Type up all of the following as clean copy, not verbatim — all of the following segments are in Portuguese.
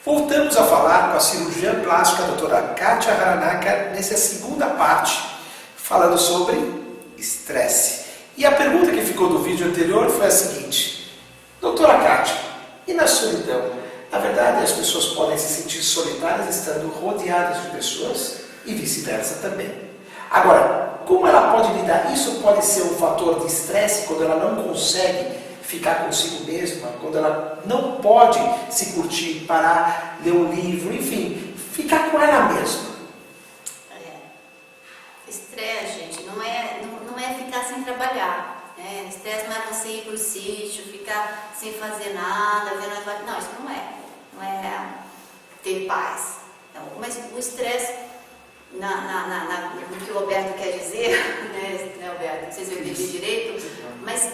Voltamos a falar com a cirurgiã plástica a doutora Kátia Haranaka nessa segunda parte, falando sobre estresse. E a pergunta que ficou do vídeo anterior foi a seguinte: doutora Kátia, e na solidão? Na verdade, as pessoas podem se sentir solitárias estando rodeadas de pessoas e vice-versa também. Agora, como ela pode lidar? Isso pode ser um fator de estresse quando ela não consegue ficar consigo mesma, quando ela não pode se curtir, parar, ler um livro, enfim, ficar com ela mesma. Estresse, gente, não é ficar sem trabalhar. Estresse não é você ir para o sítio, ficar sem fazer nada, vendo as vacas. Não, isso não é ter paz. Então, mas o estresse, no que o Alberto quer dizer, né, Alberto? Não sei se eu entendi direito, mas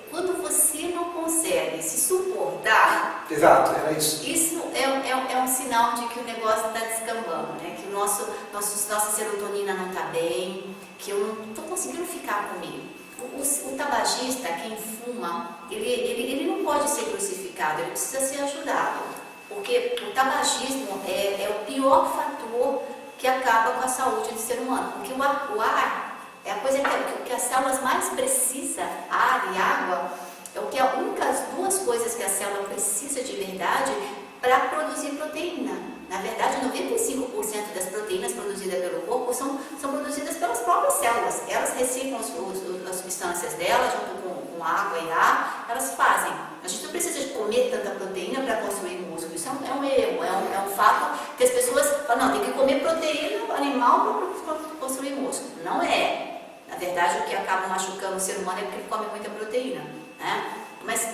quando você não consegue se suportar. Exato, era isso. Isso é um sinal de que o negócio está descambando, né? Que nossa serotonina não está bem, que eu não estou conseguindo ficar comigo. O tabagista, quem fuma, ele não pode ser crucificado, ele precisa ser ajudado. Porque o tabagismo é o pior fator que acaba com a saúde do ser humano. Porque o ar é a coisa que as células mais precisam, ar e água, é a únicas duas coisas que a célula precisa de verdade para produzir proteína. Na verdade, 95% das proteínas produzidas pelo corpo são produzidas pelas próprias células. Elas reciclam as substâncias delas, junto com água e ar, elas fazem. A gente não precisa de comer tanta proteína para construir músculo. Isso é um erro, é um fato que as pessoas falam, não, tem que comer proteína animal para construir músculo. Não é. Na verdade, o que acaba machucando o ser humano é porque ele come muita proteína, né? Mas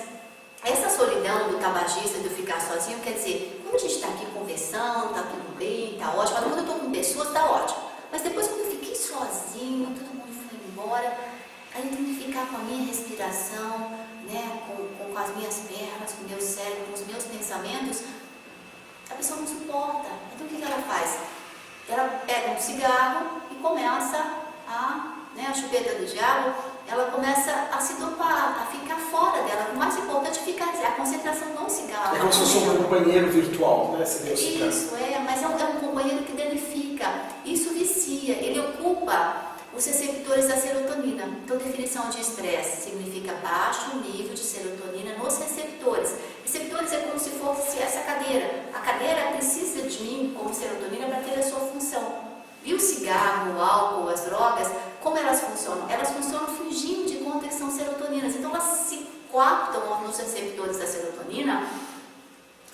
essa solidão do tabagista, do ficar sozinho, quer dizer, quando a gente está aqui conversando, está tudo bem, está ótimo, quando eu estou com pessoas, está ótimo. Mas depois, quando eu fiquei sozinho, todo mundo foi embora, aí eu tenho que ficar com a minha respiração, né, com as minhas pernas, com o meu cérebro, com os meus pensamentos, a pessoa não suporta. Então, o que ela faz? Ela pega um cigarro e começa a chupeta do diabo, ela começa a se dopar, a ficar fora dela. O mais importante é ficar, a concentração no cigarro. É como se fosse um companheiro virtual, né? Isso, mas é um companheiro que danifica. Isso vicia, ele ocupa os receptores da serotonina. Então, definição de estresse significa baixo nível de serotonina nos receptores. Receptores é como se fosse essa cadeira. A cadeira precisa de mim como serotonina para ter a sua função. E o cigarro, o álcool, as drogas, como elas funcionam? Elas funcionam fingindo de conta que são serotoninas. Então, elas se coaptam nos receptores da serotonina,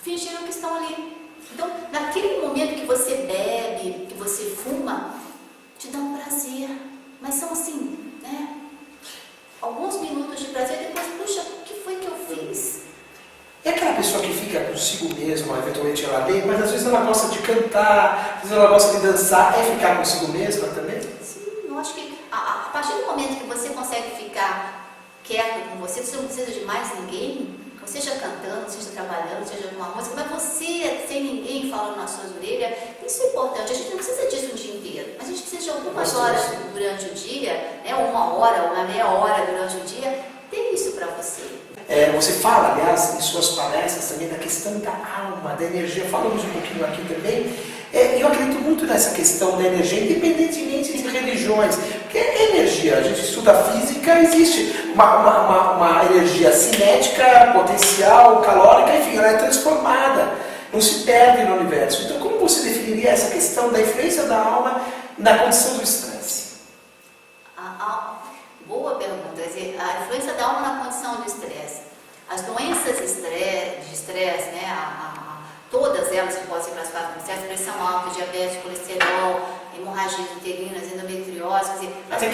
fingindo que estão ali. Então, naquele momento que você bebe, que você fuma, te dá um prazer. Mas são assim, né? Alguns minutos de prazer, depois, puxa, o que foi que eu fiz? É aquela pessoa que fica consigo mesma, eventualmente ela lê, mas às vezes ela gosta de cantar, às vezes ela gosta de dançar. É ficar consigo mesma também? Sim, eu acho que a partir do momento que você consegue ficar quieto com você não precisa de mais ninguém, seja cantando, seja trabalhando, seja com uma música, mas você, sem ninguém falando nas suas orelhas, isso é importante. A gente não precisa disso o dia inteiro, mas a gente precisa de algumas horas durante o dia, né, uma hora, uma meia hora durante o dia, ter isso para você. Você fala, aliás, em suas palestras também da questão da alma, da energia. Falamos um pouquinho aqui também. Eu acredito muito nessa questão da energia, independentemente de religiões. Porque energia, a gente estuda física, existe uma energia cinética, potencial, calórica, enfim, ela é transformada, não se perde no universo. Então, como você definiria essa questão da influência da alma na condição do estresse? Boa pergunta. Quer dizer, a influência da alma na condição de estresse. As doenças de estresse, né, todas elas que podem ser classificadas como estresse, pressão alta, diabetes, colesterol, hemorragias uterinas, endometriose, quer dizer, até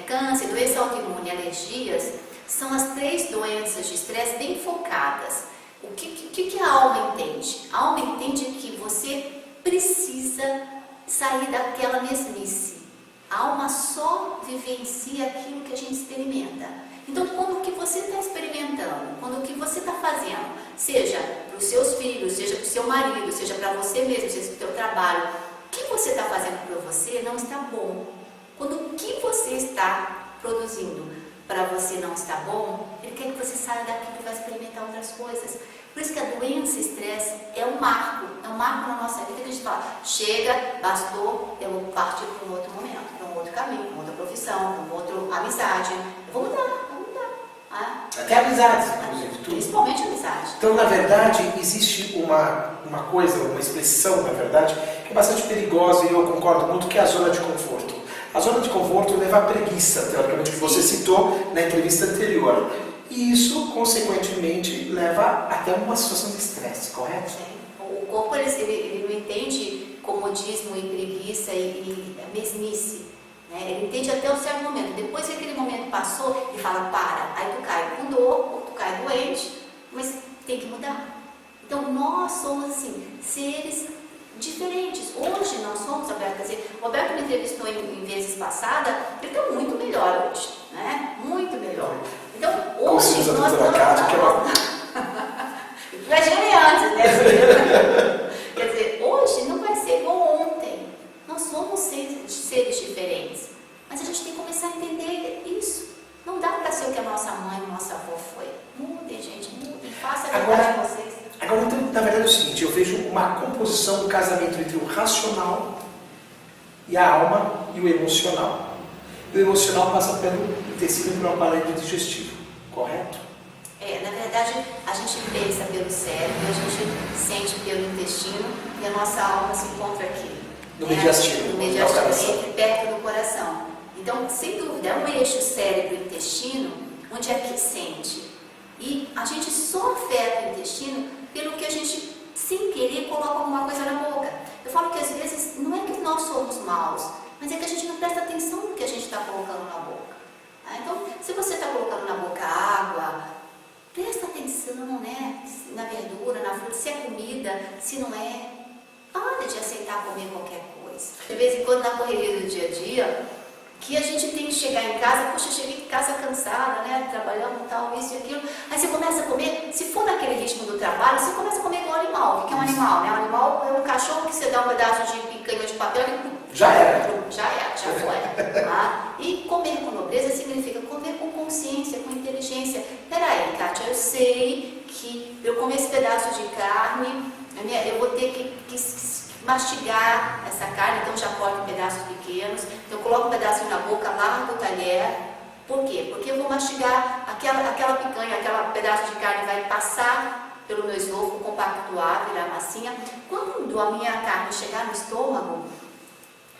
câncer, doença autoimune, alergias, são as 3 doenças de estresse bem focadas. O que a alma entende? A alma entende que você precisa sair daquela mesmice. A alma só vivencia aquilo que a gente experimenta. Então, quando o que você está experimentando, quando o que você está fazendo, seja para os seus filhos, seja para o seu marido, seja para você mesmo, seja para o seu trabalho, o que você está fazendo para você não está bom. Quando o que você está produzindo para você não está bom, ele quer que você saia daquilo e vá experimentar outras coisas. Por isso que a doença estresse é um marco na nossa vida que a gente fala, chega, bastou, eu vou partir para um outro momento, para um outro caminho, para uma outra profissão, para uma outra amizade. Eu vou mudar. Até amizades, inclusive. Principalmente amizade. Então, na verdade, existe uma coisa, uma expressão, na verdade, que é bastante perigosa e eu concordo muito, que é a zona de conforto. A zona de conforto leva à preguiça, teoricamente, que você citou na entrevista anterior. E isso, consequentemente, leva até uma situação de estresse, correto? O corpo, ele não entende comodismo e preguiça e mesmice. Ele entende até um certo momento. Depois que aquele momento passou, ele fala, para. Aí tu cai com dor, ou tu cai doente, mas tem que mudar. Então, nós somos, assim, seres diferentes. Hoje nós somos, Roberto, quer dizer, o Roberto me entrevistou em vezes passadas, ele está muito melhor hoje, né? Muito melhor. Então, hoje nós estamos... Imagine antes, né? Quer dizer, hoje não vai ser igual ontem. Nós somos seres diferentes. Mas a gente tem que começar a entender isso. Não dá para ser o que a nossa mãe, a nossa avó foi. Mudem, gente, mudem. Faça a verdade de vocês. Agora, então, na verdade é o seguinte, eu vejo uma composição do casamento entre o racional e a alma e o emocional. E o emocional passa pelo intestino e pelo aparelho digestivo, correto? Na verdade, a gente pensa pelo cérebro, a gente sente pelo intestino e a nossa alma se encontra aqui. No mediastino. No mediastino, perto do coração. Então, sem dúvida, é um eixo cérebro-intestino onde aqui sente. E a gente só afeta o intestino pelo que a gente, sem querer, coloca alguma coisa na boca. Eu falo que às vezes não é que nós somos maus, mas é que a gente não presta atenção no que a gente está colocando na boca. Então, se você está colocando na boca água, presta atenção, né? Na verdura, na fruta, se é comida, se não é. Para de aceitar comer qualquer coisa. De vez em quando, na correria do dia a dia, que a gente tem que chegar em casa, puxa, cheguei em casa cansada, né? Trabalhando tal, isso e aquilo. Aí você começa a comer, se for naquele ritmo do trabalho, você começa a comer igual animal. O que é um animal, né? Um animal é um cachorro que você dá um pedaço de picanha de papel e já foi. E comer com nobreza significa comer com consciência, com inteligência. Peraí, Kátia, eu sei que eu comer esse pedaço de carne, eu vou ter que mastigar essa carne, então já corto em pedaços pequenos, então eu coloco um pedacinho na boca, largo o talher. Por quê? Porque eu vou mastigar aquela picanha, aquele pedaço de carne vai passar pelo meu esôfago, compactuar, virar massinha. Quando a minha carne chegar no estômago,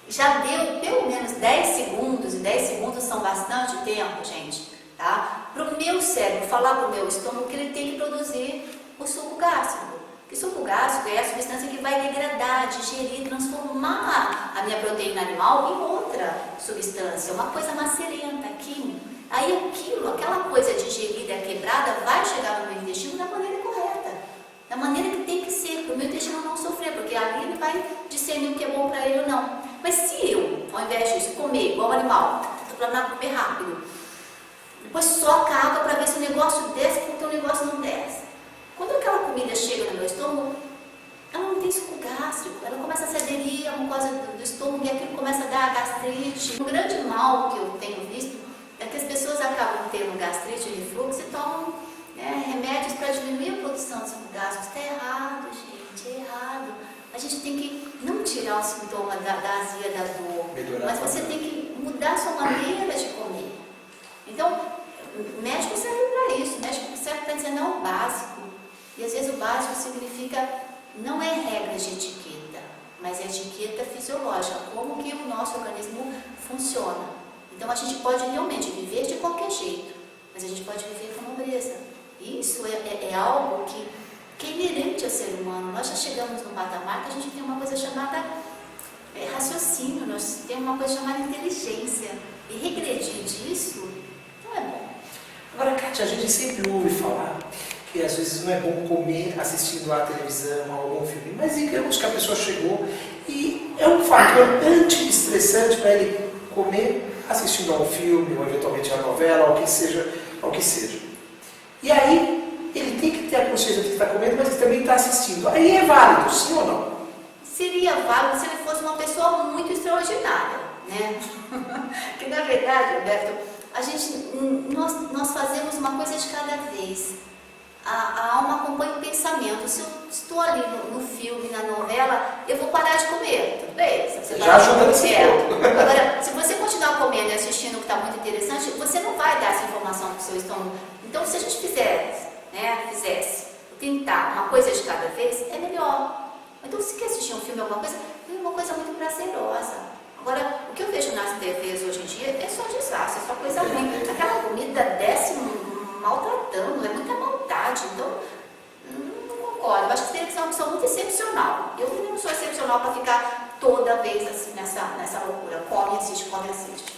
já deu pelo menos 10 segundos, e 10 segundos são bastante tempo, gente, tá? Para o meu cérebro falar para o meu estômago que ele tem que produzir o suco gástrico. O suco gástrico é a substância que vai degradar, digerir, transformar a minha proteína animal em outra substância, uma coisa macerenta, química. Aí aquela coisa digerida, quebrada, vai chegar no meu intestino da maneira correta, da maneira que tem que ser, para o meu intestino não sofrer, porque ali ele vai discernir o que é bom para ele ou não. Mas se eu, ao invés disso, comer igual animal, estou planando comer rápido, depois soca a água para ver se o negócio desce, porque o negócio não desce. Quando aquela comida chega no meu estômago, ela não tem suco gástrico, ela começa a se aderir a mucosa do estômago e aquilo começa a dar gastrite. O grande mal que eu tenho visto é que as pessoas acabam tendo gastrite e refluxo e tomam remédios para diminuir a produção de suco gástrico. Isso está errado, gente, é errado. A gente tem que não tirar o sintoma da azia, da dor, mas você tem que mudar a sua maneira de comer. Então, o médico serve para isso, o médico serve para dizer não o básico. E às vezes o básico significa, não é regra de etiqueta, mas é etiqueta fisiológica, como que o nosso organismo funciona. Então a gente pode realmente viver de qualquer jeito, mas a gente pode viver com nobreza. E isso é algo que é inerente ao ser humano. Nós já chegamos num patamar que a gente tem uma coisa chamada raciocínio, nós temos uma coisa chamada inteligência. E regredir disso não é bom. Agora, Kátia, a gente sempre ouve falar que às vezes não é bom comer assistindo à televisão, a algum filme, mas digamos que a pessoa chegou e é um fator anti-estressante para ele comer assistindo a um filme, ou eventualmente a novela, ou o que seja. E aí, ele tem que ter a consciência de que está comendo, mas que também está assistindo. Aí é válido, sim ou não? Seria válido se ele fosse uma pessoa muito extraordinária, né? Que na verdade, Roberto, nós fazemos uma coisa de cada vez. A alma acompanha o pensamento. Se eu estou ali no filme, na novela, eu vou parar de comer, tudo bem? Você já ajuda nesse ponto. Agora, se você continuar comendo e assistindo o que está muito interessante, você não vai dar essa informação para o seu estômago. Então, se a gente fizesse, tentar uma coisa de cada vez, é melhor. Então, se quer assistir um filme, alguma coisa, é uma coisa muito prazerosa. Agora, o que eu vejo nas TVs hoje em dia é só desastre, é só coisa ruim. Aquela comida desce maltratando, é muita maldade. Então, não concordo. Eu acho que teria que ser uma pessoa muito excepcional. Eu não sou excepcional para ficar toda vez assim nessa loucura. Come, assiste, come, assiste.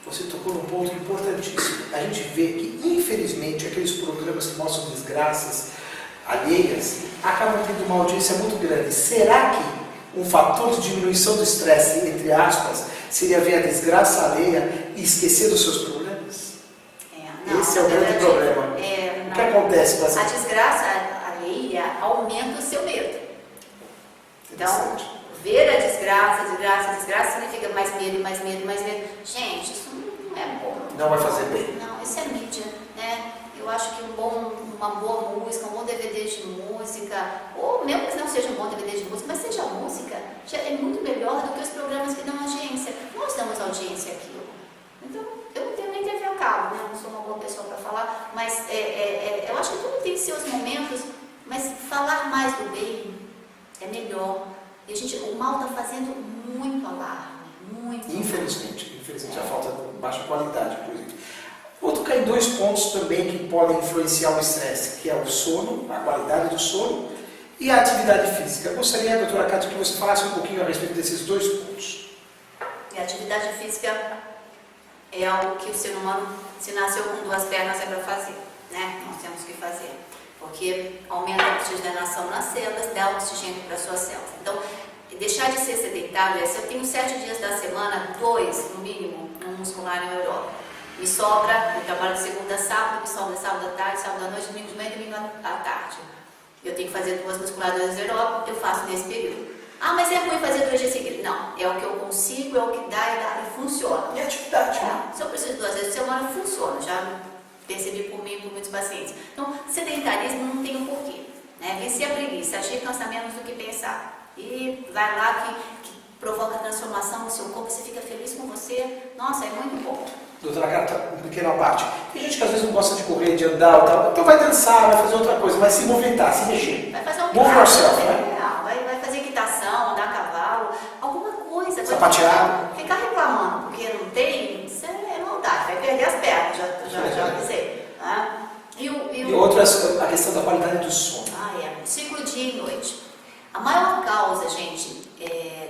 Você tocou num ponto importantíssimo. A gente vê que, infelizmente, aqueles programas que mostram desgraças alheias acabam tendo uma audiência muito grande. Será que um fator de diminuição do estresse, entre aspas, seria ver a desgraça alheia e esquecer dos seus problemas? Esse é o grande problema. O que acontece com essa... A desgraça alheia aumenta o seu medo. Então, ver a desgraça significa mais medo, mais medo, mais medo. Gente, isso não é bom. Não vai fazer bem. Não, isso é mídia, né? Eu acho que uma boa música, um bom DVD de música, ou mesmo que não seja um bom DVD de música, mas seja música, já é muito melhor do que os programas que dão audiência. Nós damos audiência aqui. Então, eu não tenho nem TV a cabo, né? Eu não sou uma boa pessoa para falar, mas eu acho que tudo tem seus momentos, mas falar mais do bem é melhor. E o mal está fazendo muito alarme, muito. Infelizmente, já falta baixa qualidade, inclusive. Vou tocar em 2 pontos também que podem influenciar o estresse, que é o sono, a qualidade do sono e a atividade física. Eu gostaria, doutora Cátia, que você falasse um pouquinho a respeito desses 2 pontos. E a atividade física é algo que o ser humano, se nasceu com 2 pernas, é para fazer, né? Nós temos que fazer, porque aumenta a oxigenação nas células, dá oxigênio para as suas células. Então, deixar de ser sedentário, se eu tenho 7 dias da semana, 2 no mínimo, um muscular e um aeróbico. Me sobra, eu trabalho de segunda a sábado, me sobra sábado à tarde, sábado à noite, domingo de manhã e domingo à tarde. Eu tenho que fazer 2 musculares e 2 aeróbicos, eu faço nesse período. Ah, mas é ruim fazer 2 dias seguidos. Não, é o que eu consigo, é o que dá e funciona. E atividade, né? Se eu preciso 2 vezes por semana, funciona. Já percebi por mim e por muitos pacientes. Então, sedentarismo não tem um porquê. Né? Vencer a preguiça, achei que cansa menos do que pensar. E vai lá que provoca transformação no seu corpo, você fica feliz com você. Nossa, é muito bom. Doutora Cátia, uma pequena parte. Tem gente que às vezes não gosta de correr, de andar ou tal. Então vai dançar, vai fazer outra coisa, vai se movimentar, se mexer. Vai fazer um Move yourself, né? Vai fazer equitação, andar a cavalo, alguma coisa. Sapatear. Ficar reclamando porque não tem, isso é maldade, vai perder as pernas, já avisei. Né? E outras, a questão da qualidade do sono. Ciclo dia e noite. A maior causa, gente,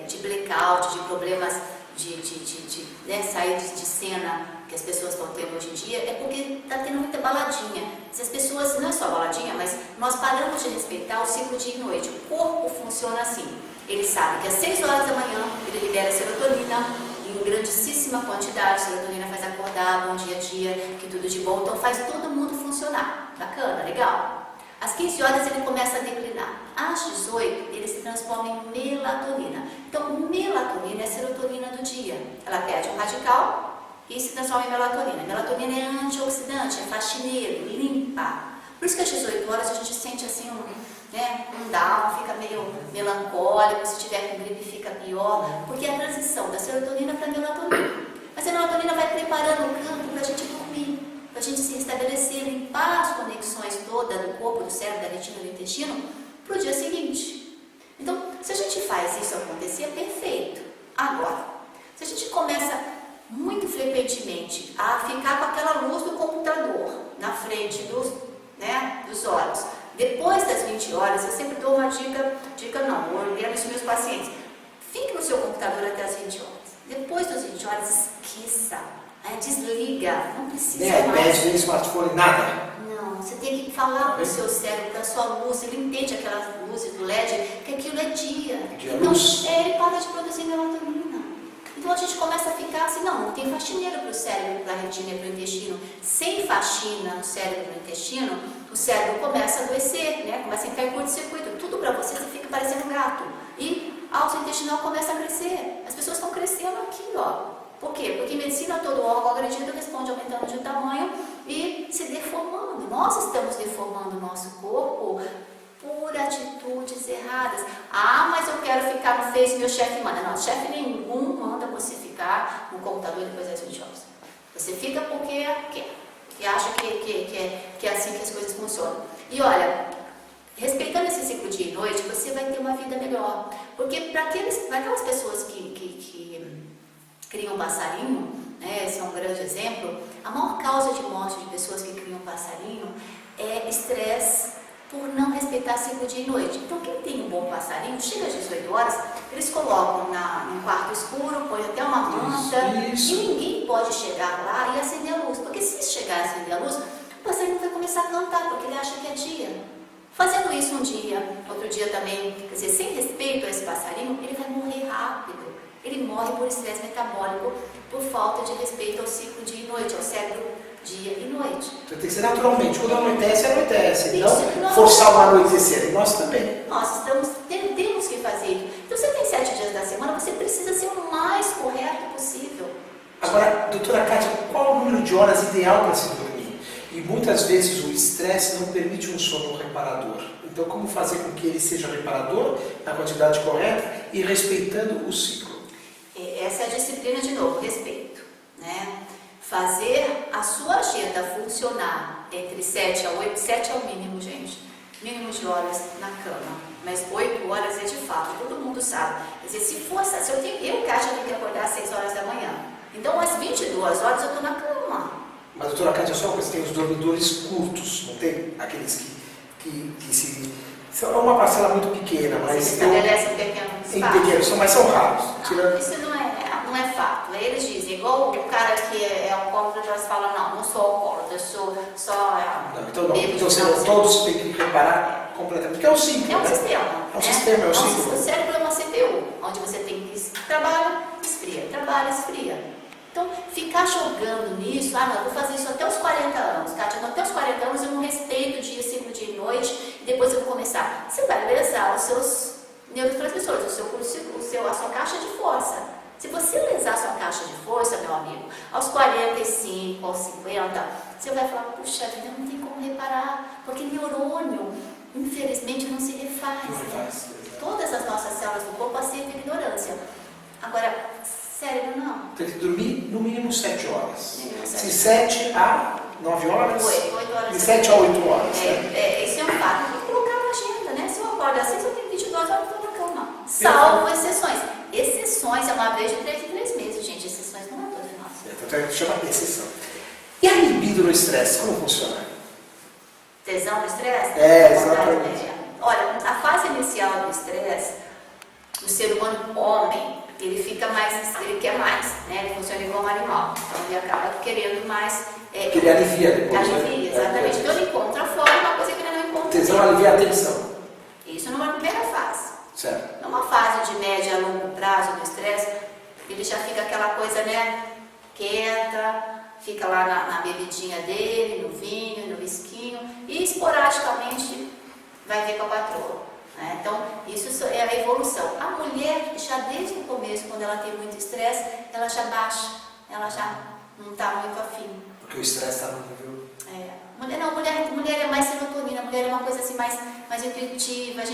de blackout, de problemas de sair de cena que as pessoas estão tendo hoje em dia, é porque está tendo muita baladinha. Se as pessoas, não é só baladinha, mas nós paramos de respeitar o ciclo dia e noite. O corpo funciona assim. Ele sabe que às 6 horas da manhã ele libera serotonina em grandíssima quantidade. Serotonina faz acordar, bom dia a dia, que tudo de bom. Então faz todo mundo funcionar. Bacana, legal. Às 15 horas ele começa a declinar. Às 18 ele se transforma em melatonina. Então, melatonina é a serotonina do dia. Ela perde um radical e se transforma em melatonina. Melatonina é antioxidante, é faxineiro, limpa. Por isso que às 18 horas a gente sente assim um down, fica meio melancólico. Se tiver com gripe fica pior, porque é a transição da serotonina para a melatonina. Mas a melatonina vai preparando o campo para a gente dormir, para a gente se restabelecer, limpar as conexões todas do corpo, do cérebro, da retina, do intestino, para o dia seguinte. Então, se a gente faz isso acontecer, é perfeito. Agora, se a gente começa muito frequentemente a ficar com aquela luz do computador na frente dos olhos, depois das 20 horas, eu sempre dou uma dica não, eu ordeno isso meus pacientes. Fique no seu computador até as 20 horas. Depois das 20 horas, esqueça. Desliga, não precisa mais. iPad, nem smartphone, nada. Não, você tem que falar para o seu cérebro, para a sua luz, ele entende aquelas luzes do LED, que aquilo é dia. Então, ele para de produzir melatonina. Então a gente começa a ficar assim, não tem faxineiro para o cérebro, para a retina e para o intestino. Sem faxina no cérebro e no intestino, o cérebro começa a adoecer, né? Começa a entrar em curto-circuito. Tudo para você fica parecendo um gato. E a alça intestinal começa a crescer. As pessoas estão crescendo aqui, ó. Por quê? Porque em medicina todo órgão agredido responde aumentando de tamanho e se deformando. Nós estamos deformando o nosso corpo por atitudes erradas. Ah, mas eu quero ficar no Face, meu chefe manda. Não, chefe nenhum manda você ficar no computador depois das 20 horas. Você fica porque quer, que acha que é assim que as coisas funcionam. E olha, respeitando esse ciclo dia e noite, você vai ter uma vida melhor. Porque para aquelas pessoas que criam passarinho, né, esse é um grande exemplo, a maior causa de morte de pessoas que criam passarinho é estresse por não respeitar ciclo dia e noite. Então quem tem um bom passarinho, chega às 18 horas, eles colocam num quarto escuro, põe até uma manta, e ninguém pode chegar lá e acender a luz, porque se chegar a acender a luz, o passarinho vai começar a cantar, porque ele acha que é dia. Fazendo isso um dia, outro dia também, quer dizer, sem respeito a esse passarinho, ele vai morrer rápido. Ele morre por estresse metabólico, por falta de respeito ao ciclo dia e noite, ao cérebro dia e noite. Então tem que ser naturalmente. Quando anoitece, anoitece. Isso, Não forçar o anoitecer. E nós também. Nós temos que fazer. Então você tem 7 dias da semana, você precisa ser o mais correto possível. Agora, doutora Kátia, qual é o número de horas ideal para se dormir? E muitas vezes o estresse não permite um sono reparador. Então como fazer com que ele seja reparador na quantidade correta e respeitando o ciclo? Essa é a disciplina de novo, respeito, né? Fazer a sua agenda funcionar entre 7 a 8, 7 é o mínimo, gente, mínimo de horas na cama, mas 8 horas é de fato, todo mundo sabe. Quer dizer, se fosse, eu, Kátia, tenho que acordar às 6 horas da manhã, então às 22 horas eu estou na cama. Mas, doutora Kátia, só você tem os dormidores curtos, não tem? Aqueles que se... São uma parcela muito pequena, mas... Você estabelece um pequeno espaço. Pequenos, mas são raros. Isso não é fato. Eles dizem, igual o cara que é alcoólatra, já se fala, não sou alcoólatra, eu sou só... Então todos têm que preparar completamente, porque é o ciclo, É um né? sistema. É um sistema, é um ciclo. O cérebro é uma CPU, onde você tem que trabalha, esfria. Então, ficar jogando nisso, não, eu vou fazer isso até os 40 anos, Kátia, até os 40 anos eu não respeito dia, ciclo, dia e noite, e depois eu vou começar. Você vai lesar os seus neurotransmissores, a sua caixa de força. Se você lesar a sua caixa de força, meu amigo, aos 45, aos 50, você vai falar, puxa vida, não tem como reparar, porque neurônio, infelizmente, não se refaz. Todas as nossas células do corpo aceitam ignorância. Agora, cérebro não. Tem que dormir no mínimo 7 horas. Mínimo 7 De 7 a 9 horas? 8 horas. De 7 a 8 horas. Isso é um fato. Tem que colocar na agenda, né? Se eu acordo às 6, eu tenho 22 horas para na cama. Salvo exceções. Exceções é uma vez de 3 em 3 meses, gente. Exceções não é toda nossa. Então chama exceção. E a libido no estresse, como funciona? Tesão no estresse? Exatamente. Olha, a fase inicial do estresse, o ser humano homem, ele fica mais, ele quer mais, né? Ele funciona igual um animal. Então ele acaba querendo mais. Porque ele alivia depois. Alivia, exatamente. Então ele encontra fora uma coisa que ele não encontra. Tesão alivia a tensão. Isso numa primeira fase. Certo. Numa fase de média a longo prazo do estresse, ele já fica aquela coisa, né? Quieta, fica lá na bebidinha dele, no vinho, no whiskinho, e esporadicamente vai ver com a patroa. Né? Então, isso é a evolução. A mulher, já desde o começo, quando ela tem muito estresse, ela já baixa, ela já não está muito afim. Porque o estresse está no nível... Mulher é mais serotonina, mulher é uma coisa assim mais intuitiva, se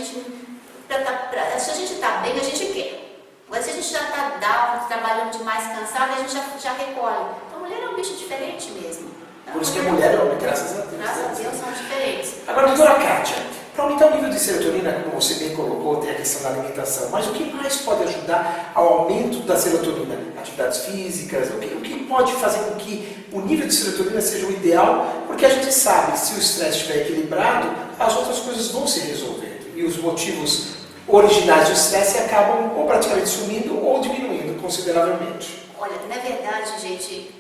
a gente está bem, a gente quer. Agora, se a gente já está down, trabalhando demais, cansado, a gente já recolhe. Então, a mulher é um bicho diferente mesmo. Por isso que a mulher é homem, graças a Deus. Graças a Deus, são diferentes. Agora, doutora Kátia, para aumentar o nível de serotonina, como você bem colocou, tem a questão da alimentação, mas o que mais pode ajudar ao aumento da serotonina? Atividades físicas, o que pode fazer com que o nível de serotonina seja o ideal? Porque a gente sabe, se o estresse estiver equilibrado, as outras coisas vão se resolvendo. E os motivos originais do estresse acabam ou praticamente sumindo ou diminuindo consideravelmente. Olha, na verdade, gente,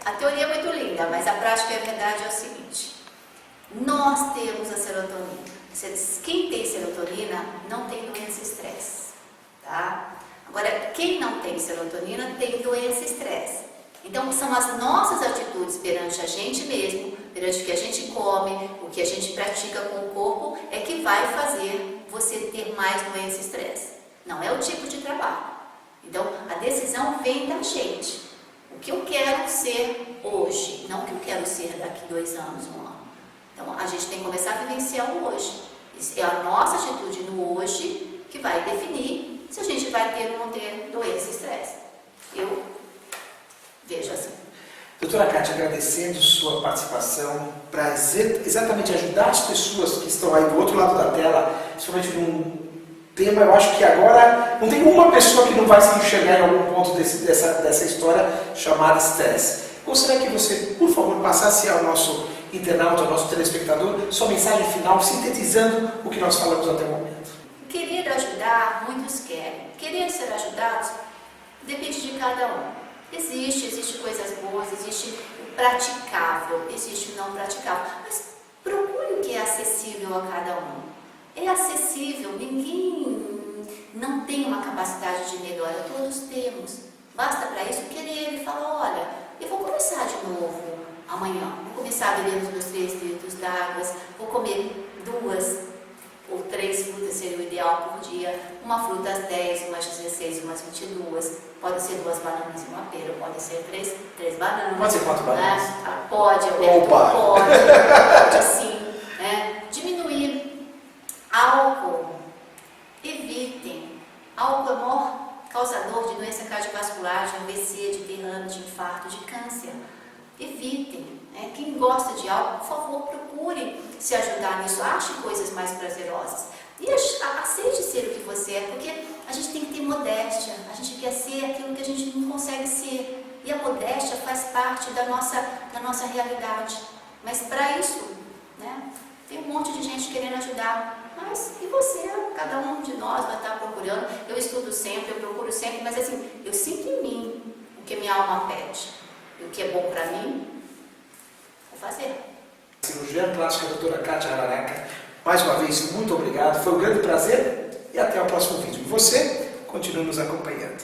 a teoria é muito linda, mas a prática e a verdade é o seguinte. Nós temos a serotonina. Quem tem serotonina não tem doença e estresse, tá? Agora, quem não tem serotonina tem doença e estresse. Então, são as nossas atitudes perante a gente mesmo, perante o que a gente come, o que a gente pratica com o corpo, é que vai fazer você ter mais doença e estresse. Não é o tipo de trabalho. Então, a decisão vem da gente. O que eu quero ser hoje, não o que eu quero ser daqui 2 anos, 1 ano. Então, a gente tem que começar a vivenciar o hoje. É a nossa atitude no hoje que vai definir se a gente vai ter ou não ter doença e estresse. Eu vejo assim. Doutora Kátia, agradecendo sua participação para exatamente ajudar as pessoas que estão aí do outro lado da tela, principalmente num tema, eu acho que agora não tem uma pessoa que não vai se enxergar em algum ponto dessa história chamada estresse. Gostaria que você, por favor, passasse ao nosso internauta, ao nosso telespectador, sua mensagem final, sintetizando o que nós falamos até o momento. Querer ajudar, muitos querem. Querer ser ajudados, depende de cada um. Existe coisas boas, existe o praticável, existe o não praticável. Mas procure o que é acessível a cada um. É acessível, ninguém não tem uma capacidade de melhora, todos temos. Basta para isso querer e falar, olha, eu vou começar de novo amanhã. Vou começar a beber os meus 3 litros d'água, vou comer 2 ou 3 frutas seria o ideal por dia, uma fruta às 10, umas 16, umas 22, pode ser 2 bananas e uma pera, pode ser 3 bananas. Pode ser 4 bananas? Pode, Opa. pode sim. Diminuir álcool, evitem. Álcool é o maior causador de doença cardiovascular, de AVC, de derrame, de infarto, de câncer. Evitem. Quem gosta de álcool, por favor, procure se ajudar nisso, ache coisas mais prazerosas e aceite ser o que você é, porque a gente tem que ter modéstia, a gente quer ser aquilo que a gente não consegue ser, e a modéstia faz parte da nossa realidade, mas para isso, tem um monte de gente querendo ajudar, mas e você? Cada um de nós vai estar procurando. Eu estudo sempre, eu procuro sempre, mas assim, eu sinto em mim o que minha alma pede, e o que é bom para mim, fazer. Cirurgiã plástica, doutora Kátia Haranaca, mais uma vez, muito obrigado, foi um grande prazer e até o próximo vídeo. Você continua nos acompanhando.